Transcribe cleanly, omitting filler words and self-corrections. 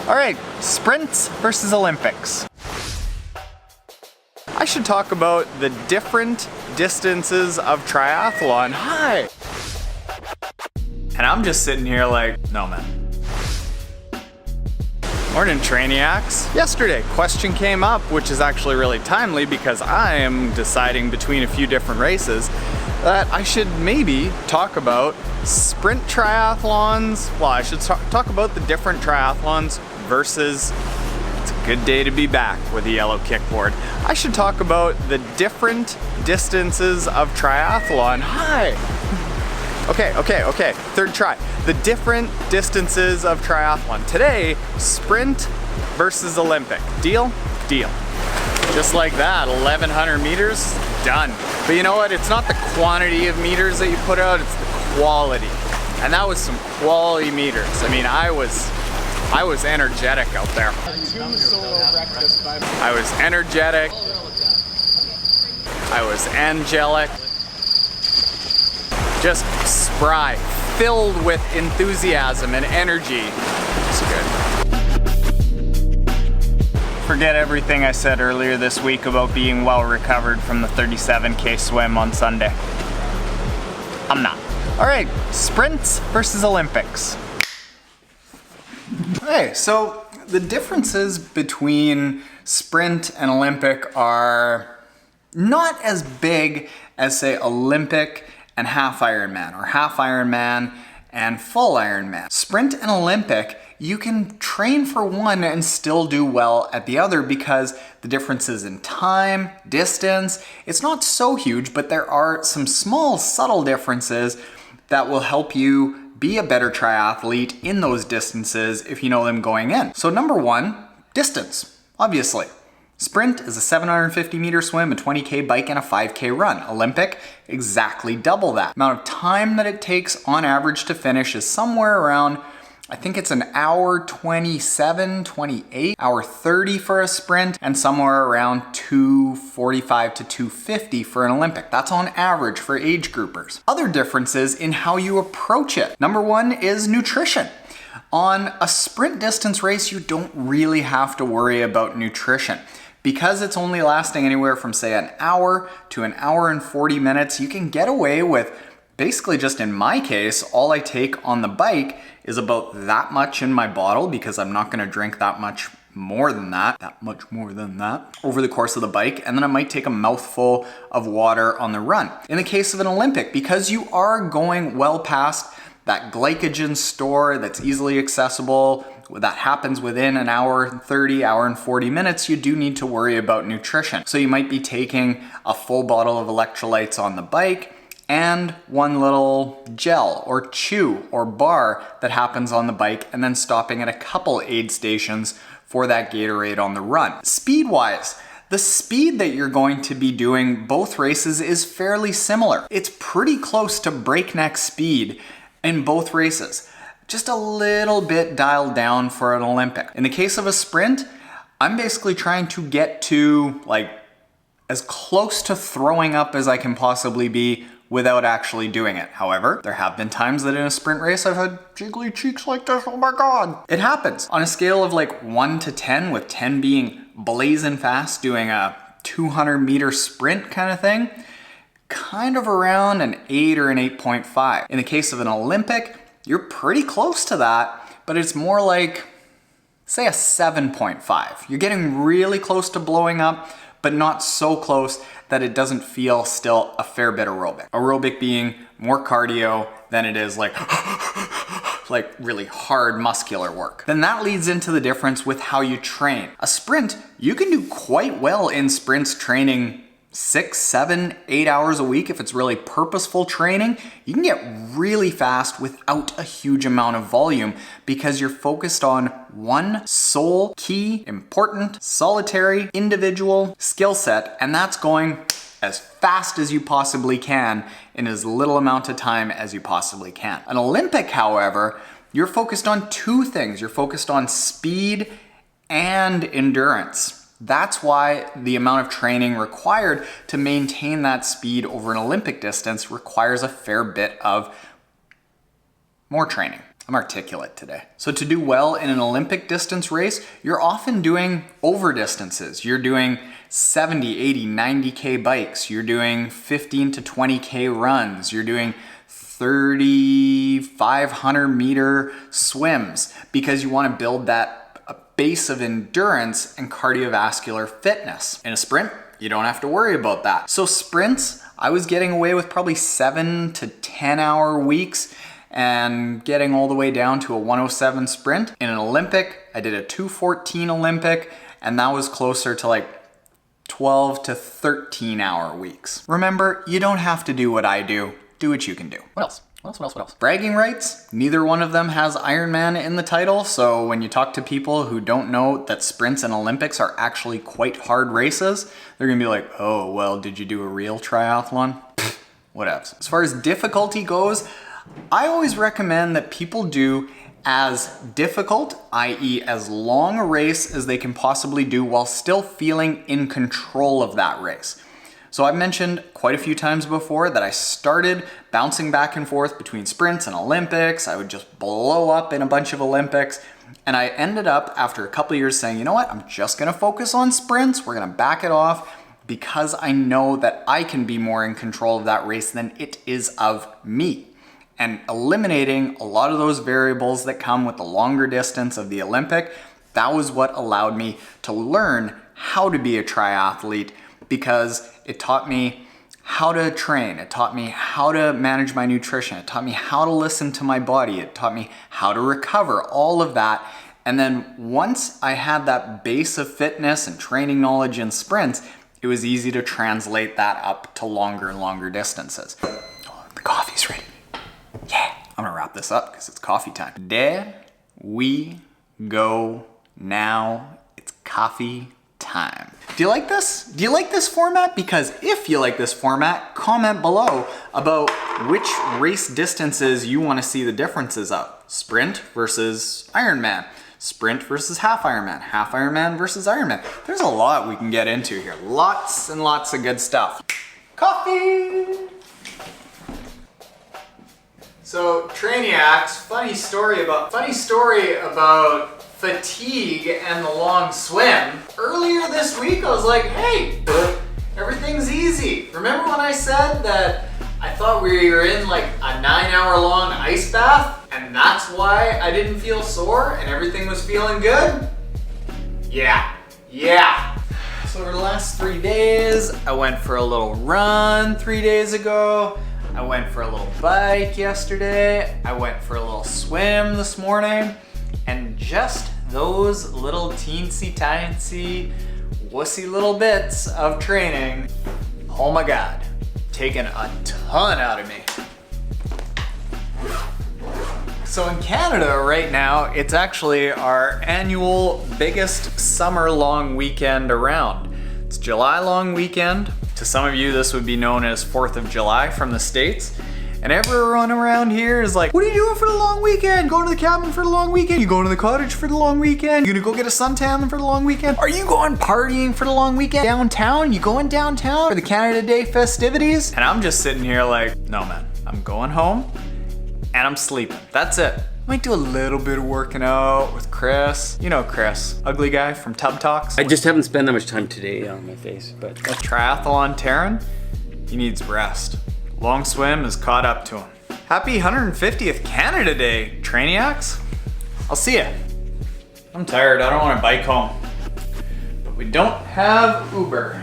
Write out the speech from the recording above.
All right, sprints versus Olympics. I should talk about the different distances of triathlon. Hi! And I'm just sitting here like, no man. Morning, Trainiacs. Yesterday, question came up, which is actually really timely because I am deciding between a few different races that I should maybe talk about sprint triathlons. Well, I should talk about the different triathlons versus, it's a good day to be back with a yellow kickboard. I should talk about the different distances of triathlon. Hi! Okay, third try. The different distances of triathlon. Today, sprint versus Olympic. Deal? Deal. Just like that, 1,100 meters, done. But you know what? It's not the quantity of meters that you put out, it's the quality. And that was some quality meters. I mean, I was energetic out there. I was energetic. I was angelic. Just spry, filled with enthusiasm and energy. It's good. Forget everything I said earlier this week about being well recovered from the 37K swim on Sunday. I'm not. All right, sprints versus Olympics. Okay, so the differences between sprint and Olympic are not as big as, say, Olympic and half Ironman, or half Ironman and full Ironman. Sprint and Olympic, you can train for one and still do well at the other because the differences in time, distance, it's not so huge, but there are some small, subtle differences that will help you be a better triathlete in those distances if you know them going in. So number one, distance, obviously. Sprint is a 750 meter swim, a 20K bike, and a 5K run. Olympic, exactly double that. Amount of time that it takes on average to finish is somewhere around, I think it's an hour 27, 28, hour 30 for a sprint, and somewhere around 245 to 250 for an Olympic. That's on average for age groupers. Other differences in how you approach it. Number one is nutrition. On a sprint distance race, you don't really have to worry about nutrition. Because it's only lasting anywhere from, say, an hour to an hour and 40 minutes, you can get away with, basically just in my case, all I take on the bike is about that much in my bottle because I'm not gonna drink that much more than that over the course of the bike, and then I might take a mouthful of water on the run. In the case of an Olympic, because you are going well past that glycogen store that's easily accessible, that happens within an hour and 30, hour and 40 minutes, you do need to worry about nutrition. So you might be taking a full bottle of electrolytes on the bike and one little gel or chew or bar that happens on the bike, and then stopping at a couple aid stations for that Gatorade on the run. Speed-wise, the speed that you're going to be doing both races is fairly similar. It's pretty close to breakneck speed in both races. Just a little bit dialed down for an Olympic. In the case of a sprint, I'm basically trying to get to like as close to throwing up as I can possibly be without actually doing it. However, there have been times that in a sprint race I've had jiggly cheeks like this, oh my God. It happens. On a scale of like 1 to 10, with 10 being blazing fast, doing a 200 meter sprint kind of thing, kind of around an 8 or an 8.5. In the case of an Olympic, you're pretty close to that, but it's more like, say, a 7.5. You're getting really close to blowing up, but not so close that it doesn't feel still a fair bit aerobic. Aerobic being more cardio than it is like really hard muscular work. Then that leads into the difference with how you train. A sprint, you can do quite well in sprints training 6, 7, 8 hours a week. If it's really purposeful training, you can get really fast without a huge amount of volume because you're focused on one sole, key, important, solitary, individual skill set, and that's going as fast as you possibly can in as little amount of time as you possibly can. An Olympic, however, you're focused on two things. You're focused on speed and endurance. That's why the amount of training required to maintain that speed over an Olympic distance requires a fair bit of more training. I'm articulate today. So to do well in an Olympic distance race, you're often doing over distances. You're doing 70, 80, 90K bikes. You're doing 15 to 20K runs. You're doing 3,500 meter swims because you want to build that base of endurance and cardiovascular fitness. In a sprint, you don't have to worry about that. So sprints, I was getting away with probably 7 to 10 hour weeks and getting all the way down to a 107 sprint. In an Olympic, I did a 214 Olympic, and that was closer to like 12 to 13 hour weeks. Remember, you don't have to do what I do. Do what you can do. What else? What else? Bragging rights, neither one of them has Ironman in the title, so when you talk to people who don't know that sprints and Olympics are actually quite hard races, they're gonna be like, oh, well, did you do a real triathlon? Whatevs. As far as difficulty goes, I always recommend that people do as difficult, i.e. as long a race as they can possibly do while still feeling in control of that race. So I've mentioned quite a few times before that I started bouncing back and forth between sprints and Olympics. I would just blow up in a bunch of Olympics. And I ended up after a couple of years saying, you know what, I'm just gonna focus on sprints. We're gonna back it off because I know that I can be more in control of that race than it is of me. And eliminating a lot of those variables that come with the longer distance of the Olympic, that was what allowed me to learn how to be a triathlete, because it taught me how to train. It taught me how to manage my nutrition. It taught me how to listen to my body. It taught me how to recover, all of that. And then once I had that base of fitness and training knowledge in sprints, it was easy to translate that up to longer and longer distances. Oh, the coffee's ready. Yeah, I'm gonna wrap this up because it's coffee time. There we go now. It's coffee time. Do you like this? Do you like this format? Because if you like this format, comment below about which race distances you want to see the differences of. Sprint versus Ironman. Sprint versus half Ironman versus Ironman. There's a lot we can get into here. Lots and lots of good stuff. Coffee! So Trainiacs, funny story about fatigue and the long swim. Earlier this week I was like, hey, everything's easy. Remember when I said that I thought we were in like a 9-hour long ice bath and that's why I didn't feel sore and everything was feeling good? Yeah. So over the last 3 days, I went for a little run 3 days ago. I went for a little bike yesterday. I went for a little swim this morning. And just those little teensy-tiny, wussy little bits of training, oh my God, taken a ton out of me. So in Canada right now, it's actually our annual biggest summer long weekend around. It's July long weekend. To some of you, this would be known as 4th of July from the States. And everyone around here is like, what are you doing for the long weekend? Going to the cabin for the long weekend? You going to the cottage for the long weekend? You gonna go get a suntan for the long weekend? Are you going partying for the long weekend? Downtown? You going downtown for the Canada Day festivities? And I'm just sitting here like, no man, I'm going home and I'm sleeping. That's it. Might do a little bit of working out with Chris. You know Chris, ugly guy from Tub Talks. I just haven't spent that much time today on my face, but. Triathlon Taren, he needs rest. Long swim has caught up to him. Happy 150th Canada Day, Trainiacs. I'll see ya. I'm tired, I don't want to bike home. But we don't have Uber.